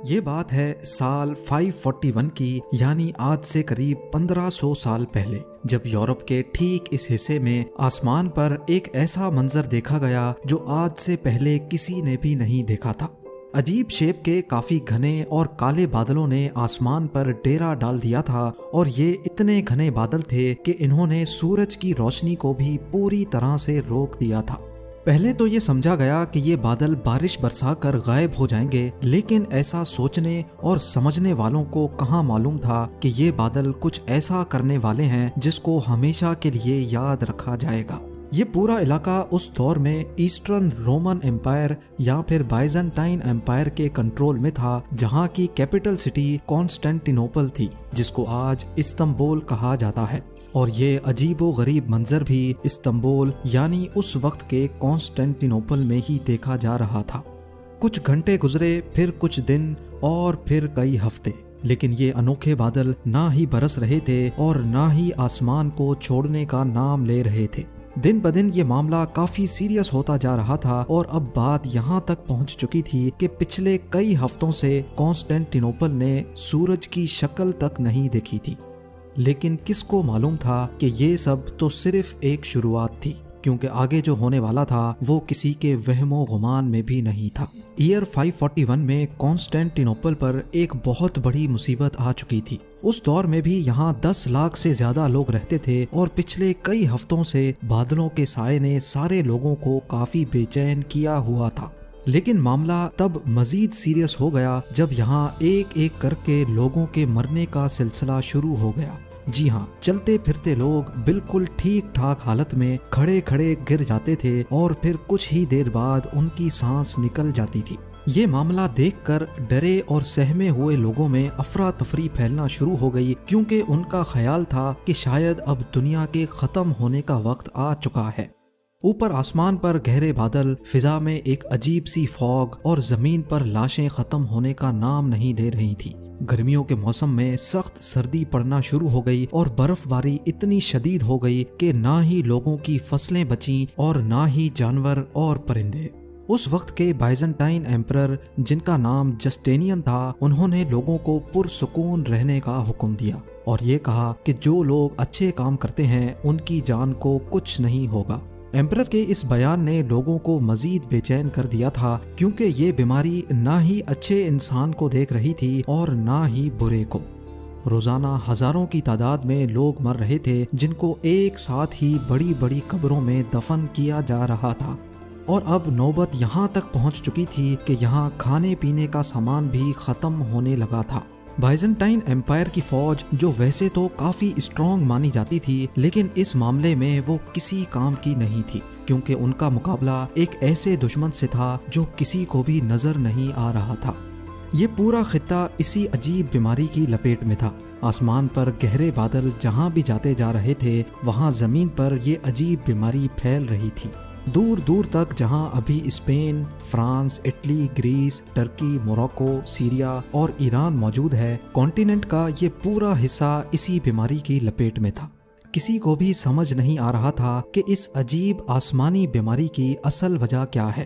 یہ بات ہے سال 541 کی، یعنی آج سے قریب 1500 سال پہلے، جب یورپ کے ٹھیک اس حصے میں آسمان پر ایک ایسا منظر دیکھا گیا جو آج سے پہلے کسی نے بھی نہیں دیکھا تھا۔ عجیب شیپ کے کافی گھنے اور کالے بادلوں نے آسمان پر ڈیرا ڈال دیا تھا، اور یہ اتنے گھنے بادل تھے کہ انہوں نے سورج کی روشنی کو بھی پوری طرح سے روک دیا تھا۔ پہلے تو یہ سمجھا گیا کہ یہ بادل بارش برسا کر غائب ہو جائیں گے، لیکن ایسا سوچنے اور سمجھنے والوں کو کہاں معلوم تھا کہ یہ بادل کچھ ایسا کرنے والے ہیں جس کو ہمیشہ کے لیے یاد رکھا جائے گا۔ یہ پورا علاقہ اس دور میں ایسٹرن رومن امپائر یا پھر بائزنٹائن امپائر کے کنٹرول میں تھا، جہاں کی کیپٹل سٹی کانسٹینٹینوپل تھی، جس کو آج استنبول کہا جاتا ہے۔ اور یہ عجیب و غریب منظر بھی استنبول یعنی اس وقت کے کانسٹینٹینوپل میں ہی دیکھا جا رہا تھا۔ کچھ گھنٹے گزرے، پھر کچھ دن، اور پھر کئی ہفتے، لیکن یہ انوکھے بادل نہ ہی برس رہے تھے اور نہ ہی آسمان کو چھوڑنے کا نام لے رہے تھے۔ دن بدن یہ معاملہ کافی سیریس ہوتا جا رہا تھا، اور اب بات یہاں تک پہنچ چکی تھی کہ پچھلے کئی ہفتوں سے کانسٹینٹینوپل نے سورج کی شکل تک نہیں دیکھی تھی۔ لیکن کس کو معلوم تھا کہ یہ سب تو صرف ایک شروعات تھی، کیونکہ آگے جو ہونے والا تھا وہ کسی کے وہم و گمان میں بھی نہیں تھا۔ ایئر 541 میں کانسٹینٹینوپل پر ایک بہت بڑی مصیبت آ چکی تھی۔ اس دور میں بھی یہاں 10 لاکھ سے زیادہ لوگ رہتے تھے، اور پچھلے کئی ہفتوں سے بادلوں کے سائے نے سارے لوگوں کو کافی بے چین کیا ہوا تھا۔ لیکن معاملہ تب مزید سیریس ہو گیا جب یہاں ایک ایک کر کے لوگوں کے مرنے کا سلسلہ شروع ہو گیا۔ جی ہاں، چلتے پھرتے لوگ بالکل ٹھیک ٹھاک حالت میں کھڑے کھڑے گر جاتے تھے، اور پھر کچھ ہی دیر بعد ان کی سانس نکل جاتی تھی۔ یہ معاملہ دیکھ کر ڈرے اور سہمے ہوئے لوگوں میں افراتفری پھیلنا شروع ہو گئی، کیونکہ ان کا خیال تھا کہ شاید اب دنیا کے ختم ہونے کا وقت آ چکا ہے۔ اوپر آسمان پر گہرے بادل، فضا میں ایک عجیب سی فوگ، اور زمین پر لاشیں ختم ہونے کا نام نہیں لے رہی تھی۔ گرمیوں کے موسم میں سخت سردی پڑنا شروع ہو گئی، اور برف باری اتنی شدید ہو گئی کہ نہ ہی لوگوں کی فصلیں بچیں اور نہ ہی جانور اور پرندے۔ اس وقت کے بائزنٹائن ایمپرر، جن کا نام جسٹینین تھا، انہوں نے لوگوں کو پرسکون رہنے کا حکم دیا، اور یہ کہا کہ جو لوگ اچھے کام کرتے ہیں ان کی جان کو کچھ نہیں ہوگا۔ ایمپرر کے اس بیان نے لوگوں کو مزید بے چین کر دیا تھا، کیونکہ یہ بیماری نہ ہی اچھے انسان کو دیکھ رہی تھی اور نہ ہی برے کو۔ روزانہ ہزاروں کی تعداد میں لوگ مر رہے تھے، جن کو ایک ساتھ ہی بڑی بڑی قبروں میں دفن کیا جا رہا تھا۔ اور اب نوبت یہاں تک پہنچ چکی تھی کہ یہاں کھانے پینے کا سامان بھی ختم ہونے لگا تھا۔ بائزنٹائن امپائر کی فوج، جو ویسے تو کافی اسٹرانگ مانی جاتی تھی، لیکن اس معاملے میں وہ کسی کام کی نہیں تھی، کیونکہ ان کا مقابلہ ایک ایسے دشمن سے تھا جو کسی کو بھی نظر نہیں آ رہا تھا۔ یہ پورا خطہ اسی عجیب بیماری کی لپیٹ میں تھا۔ آسمان پر گہرے بادل جہاں بھی جاتے جا رہے تھے، وہاں زمین پر یہ عجیب بیماری پھیل رہی تھی۔ دور دور تک جہاں ابھی Spain, France, Italy, Greece, Turkey, Morocco, Syria اور ایران موجود ہے، کانٹیننٹ کا یہ پورا حصہ اسی بیماری کی لپیٹ میں تھا۔ کسی کو بھی سمجھ نہیں آ رہا تھا کہ اس عجیب آسمانی بیماری کی اصل وجہ کیا ہے۔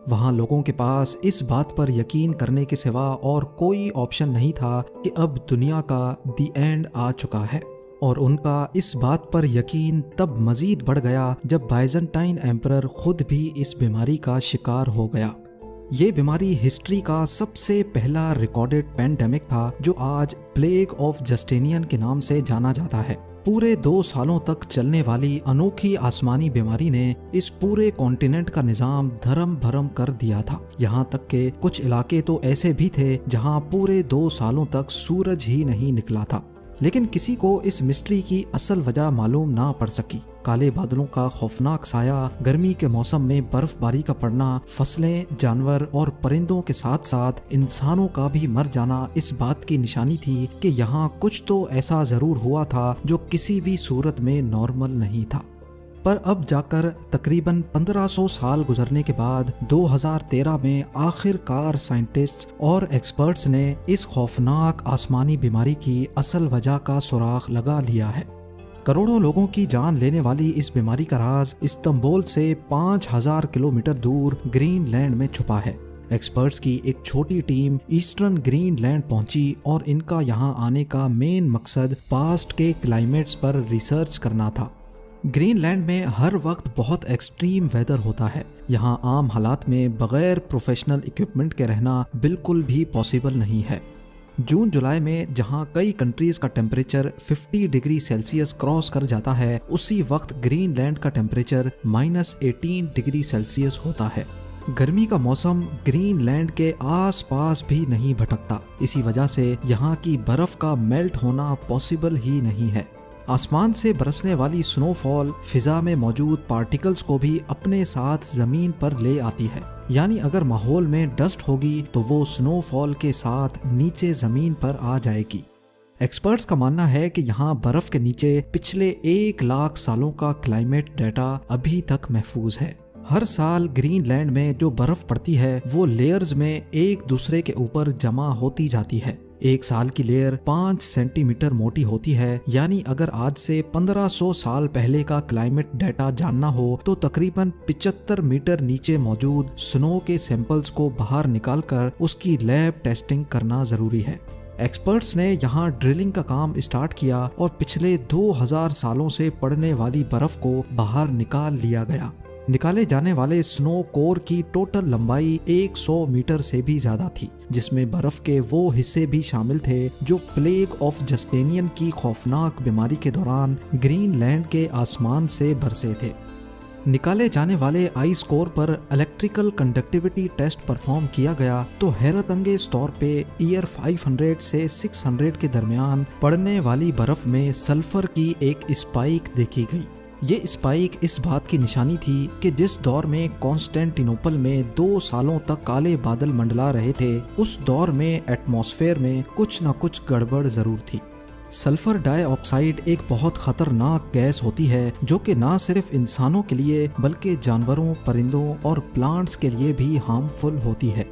وہاں لوگوں کے پاس اس بات پر یقین کرنے کے سوا اور کوئی آپشن نہیں تھا کہ اب دنیا کا دی اینڈ آ چکا ہے، اور ان کا اس بات پر یقین تب مزید بڑھ گیا جب بائزنٹائن ایمپرر خود بھی اس بیماری کا شکار ہو گیا۔ یہ بیماری ہسٹری کا سب سے پہلا ریکارڈڈ پینڈیمک تھا، جو آج پلیگ آف جسٹینین کے نام سے جانا جاتا ہے۔ پورے 2 سالوں تک چلنے والی انوکھی آسمانی بیماری نے اس پورے کانٹیننٹ کا نظام دھرم بھرم کر دیا تھا، یہاں تک کہ کچھ علاقے تو ایسے بھی تھے جہاں پورے 2 سالوں تک سورج ہی نہیں نکلا تھا۔ لیکن کسی کو اس مسٹری کی اصل وجہ معلوم نہ پڑ سکی۔ کالے بادلوں کا خوفناک سایہ، گرمی کے موسم میں برف باری کا پڑنا، فصلیں، جانور اور پرندوں کے ساتھ ساتھ انسانوں کا بھی مر جانا اس بات کی نشانی تھی کہ یہاں کچھ تو ایسا ضرور ہوا تھا جو کسی بھی صورت میں نارمل نہیں تھا۔ پر اب جا کر تقریباً 1500 سال گزرنے کے بعد 2013 میں آخر کار سائنٹسٹ اور ایکسپرٹس نے اس خوفناک آسمانی بیماری کی اصل وجہ کا سراغ لگا لیا ہے۔ کروڑوں لوگوں کی جان لینے والی اس بیماری کا راز استنبول سے 5000 کلومیٹر دور گرین لینڈ میں چھپا ہے۔ ایکسپرٹس کی ایک چھوٹی ٹیم ایسٹرن گرین لینڈ پہنچی اور ان کا یہاں آنے کا مین مقصد پاسٹ کے کلائمیٹس پر ریسرچ کرنا تھا۔ گرین لینڈ میں ہر وقت بہت ایکسٹریم ویدر ہوتا ہے، یہاں عام حالات میں بغیر پروفیشنل اکوپمنٹ کے رہنا بالکل بھی پاسبل نہیں ہے۔ جون جولائی میں جہاں کئی کنٹریز کا ٹیمپریچر 50 ڈگری سیلسیس کراس کر جاتا ہے، اسی وقت گرین لینڈ کا ٹیمپریچر -18 ڈگری سیلسیس ہوتا ہے۔ گرمی کا موسم گرین لینڈ کے آس پاس بھی نہیں بھٹکتا، اسی وجہ سے یہاں کی برف کا میلٹ ہونا پاسبل ہی نہیں ہے۔ آسمان سے برسنے والی سنو فال فضا میں موجود پارٹیکلز کو بھی اپنے ساتھ زمین پر لے آتی ہے، یعنی اگر ماحول میں ڈسٹ ہوگی تو وہ سنو فال کے ساتھ نیچے زمین پر آ جائے گی۔ ایکسپرٹس کا ماننا ہے کہ یہاں برف کے نیچے پچھلے 1 لاکھ سالوں کا کلائمیٹ ڈیٹا ابھی تک محفوظ ہے۔ ہر سال گرین لینڈ میں جو برف پڑتی ہے وہ لیئرز میں ایک دوسرے کے اوپر جمع ہوتی جاتی ہے۔ 1 سال کی لیئر 5 سینٹی میٹر موٹی ہوتی ہے، یعنی اگر آج سے 1500 سال پہلے کا کلائمیٹ ڈیٹا جاننا ہو تو تقریباً 75 میٹر نیچے موجود سنو کے سیمپلز کو باہر نکال کر اس کی لیب ٹیسٹنگ کرنا ضروری ہے۔ ایکسپرٹس نے یہاں ڈرلنگ کا کام اسٹارٹ کیا اور پچھلے 2000 سالوں سے پڑنے والی برف کو باہر نکال لیا گیا۔ نکالے جانے والے سنو کور کی ٹوٹل لمبائی 100 میٹر سے بھی زیادہ تھی، جس میں برف کے وہ حصے بھی شامل تھے جو پلیگ آف جسٹینین کی خوفناک بیماری کے دوران گرین لینڈ کے آسمان سے برسے تھے۔ نکالے جانے والے آئس کور پر الیکٹریکل کنڈکٹیوٹی ٹیسٹ پرفارم کیا گیا تو حیرت انگیز طور پہ ایئر 500 سے 600 کے درمیان پڑنے والی برف میں سلفر کی ایک اسپائک دیکھی گئی۔ یہ اسپائک اس بات کی نشانی تھی کہ جس دور میں کانسٹینٹینوپل میں 2 سالوں تک کالے بادل منڈلا رہے تھے، اس دور میں ایٹماسفیئر میں کچھ نہ کچھ گڑبڑ ضرور تھی۔ سلفر ڈائی آکسائڈ ایک بہت خطرناک گیس ہوتی ہے جو کہ نہ صرف انسانوں کے لیے بلکہ جانوروں، پرندوں اور پلانٹس کے لیے بھی ہارمفل ہوتی ہے۔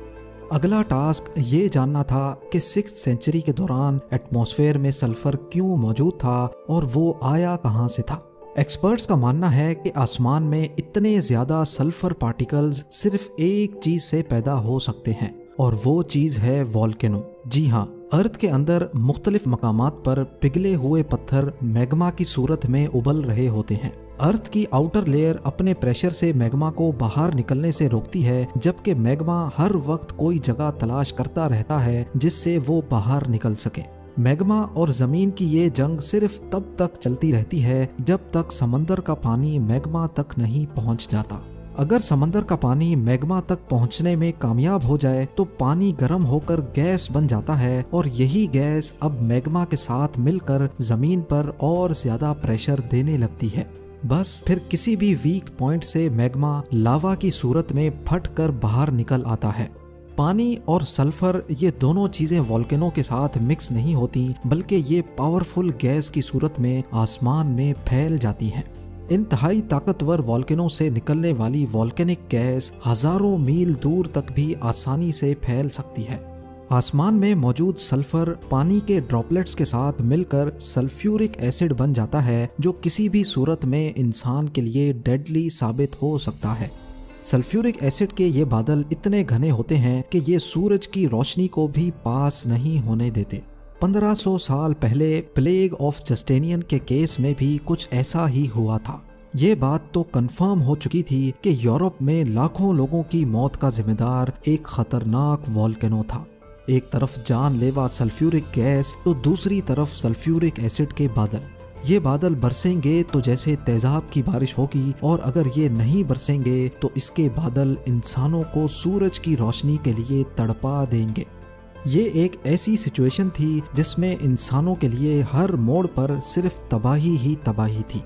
اگلا ٹاسک یہ جاننا تھا کہ 6th سینچری کے دوران ایٹماسفیئر میں سلفر کیوں موجود تھا اور وہ آیا کہاں سے تھا۔ ایکسپرٹس کا ماننا ہے کہ آسمان میں اتنے زیادہ سلفر پارٹیکلز صرف ایک چیز سے پیدا ہو سکتے ہیں اور وہ چیز ہے والکینو۔ جی ہاں، ارتھ کے اندر مختلف مقامات پر پگھلے ہوئے پتھر میگما کی صورت میں ابل رہے ہوتے ہیں۔ ارتھ کی آؤٹر لیئر اپنے پریشر سے میگما کو باہر نکلنے سے روکتی ہے، جبکہ میگما ہر وقت کوئی جگہ تلاش کرتا رہتا ہے جس سے وہ باہر نکل سکے۔ میگما اور زمین کی یہ جنگ صرف تب تک چلتی رہتی ہے جب تک سمندر کا پانی میگما تک نہیں پہنچ جاتا۔ اگر سمندر کا پانی میگما تک پہنچنے میں کامیاب ہو جائے تو پانی گرم ہو کر گیس بن جاتا ہے اور یہی گیس اب میگما کے ساتھ مل کر زمین پر اور زیادہ پریشر دینے لگتی ہے۔ بس پھر کسی بھی ویک پوائنٹ سے میگما لاوا کی صورت میں پھٹ کر باہر نکل آتا ہے۔ پانی اور سلفر یہ دونوں چیزیں والکینو کے ساتھ مکس نہیں ہوتی، بلکہ یہ پاورفل گیس کی صورت میں آسمان میں پھیل جاتی ہیں۔ انتہائی طاقتور والکینو سے نکلنے والی والکینک گیس ہزاروں میل دور تک بھی آسانی سے پھیل سکتی ہے۔ آسمان میں موجود سلفر پانی کے ڈراپلیٹس کے ساتھ مل کر سلفیورک ایسڈ بن جاتا ہے، جو کسی بھی صورت میں انسان کے لیے ڈیڈلی ثابت ہو سکتا ہے۔ سلفیورک ایسڈ کے یہ بادل اتنے گھنے ہوتے ہیں کہ یہ سورج کی روشنی کو بھی پاس نہیں ہونے دیتے۔ 1500 سال پہلے پلیگ آف جسٹینین کے کیس میں بھی کچھ ایسا ہی ہوا تھا۔ یہ بات تو کنفرم ہو چکی تھی کہ یورپ میں لاکھوں لوگوں کی موت کا ذمہ دار ایک خطرناک والکینو تھا۔ ایک طرف جان لیوا سلفیورک گیس تو دوسری طرف سلفیورک ایسڈ کے بادل۔ یہ بادل برسیں گے تو جیسے تیزاب کی بارش ہوگی، اور اگر یہ نہیں برسیں گے تو اس کے بادل انسانوں کو سورج کی روشنی کے لیے تڑپا دیں گے۔ یہ ایک ایسی سچویشن تھی جس میں انسانوں کے لیے ہر موڑ پر صرف تباہی ہی تباہی تھی۔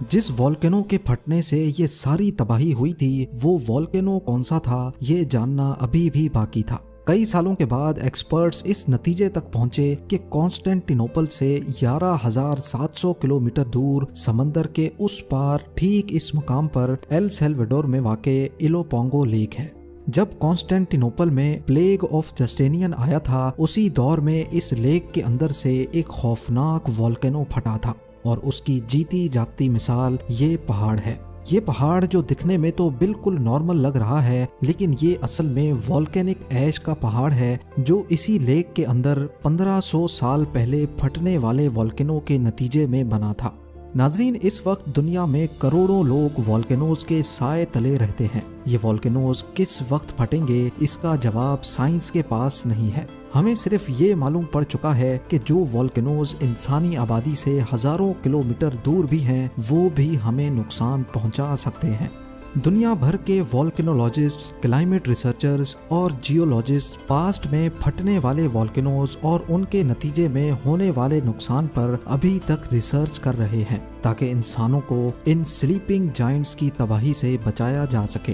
جس والکینو کے پھٹنے سے یہ ساری تباہی ہوئی تھی، وہ والکینو کون سا تھا یہ جاننا ابھی بھی باقی تھا۔ کئی سالوں کے بعد ایکسپرٹس اس نتیجے تک پہنچے کہ کانسٹینٹینوپل سے 11,700 کلومیٹر دور سمندر کے اس پار ٹھیک اس مقام پر ایل سیلویڈور میں واقع ایلوپونگو لیک ہے۔ جب کانسٹینٹینوپل میں پلیگ آف جسٹینین آیا تھا، اسی دور میں اس لیک کے اندر سے ایک خوفناک والکینو پھٹا تھا، اور اس کی جیتی جاگتی مثال یہ پہاڑ ہے۔ یہ پہاڑ جو دکھنے میں تو بالکل نارمل لگ رہا ہے، لیکن یہ اصل میں والکینک ایش کا پہاڑ ہے جو اسی لیک کے اندر 1500 سال پہلے پھٹنے والے والکینو کے نتیجے میں بنا تھا۔ ناظرین، اس وقت دنیا میں کروڑوں لوگ والکینوز کے سائے تلے رہتے ہیں۔ یہ والکینوز کس وقت پھٹیں گے اس کا جواب سائنس کے پاس نہیں ہے۔ ہمیں صرف یہ معلوم پڑ چکا ہے کہ جو والکینوز انسانی آبادی سے ہزاروں کلومیٹر دور بھی ہیں وہ بھی ہمیں نقصان پہنچا سکتے ہیں۔ دنیا بھر کے والکینولوجسٹس، کلائمیٹ ریسرچرز اور جیولوجسٹ پاسٹ میں پھٹنے والے والکینوز اور ان کے نتیجے میں ہونے والے نقصان پر ابھی تک ریسرچ کر رہے ہیں تاکہ انسانوں کو ان سلیپنگ جائنٹس کی تباہی سے بچایا جا سکے۔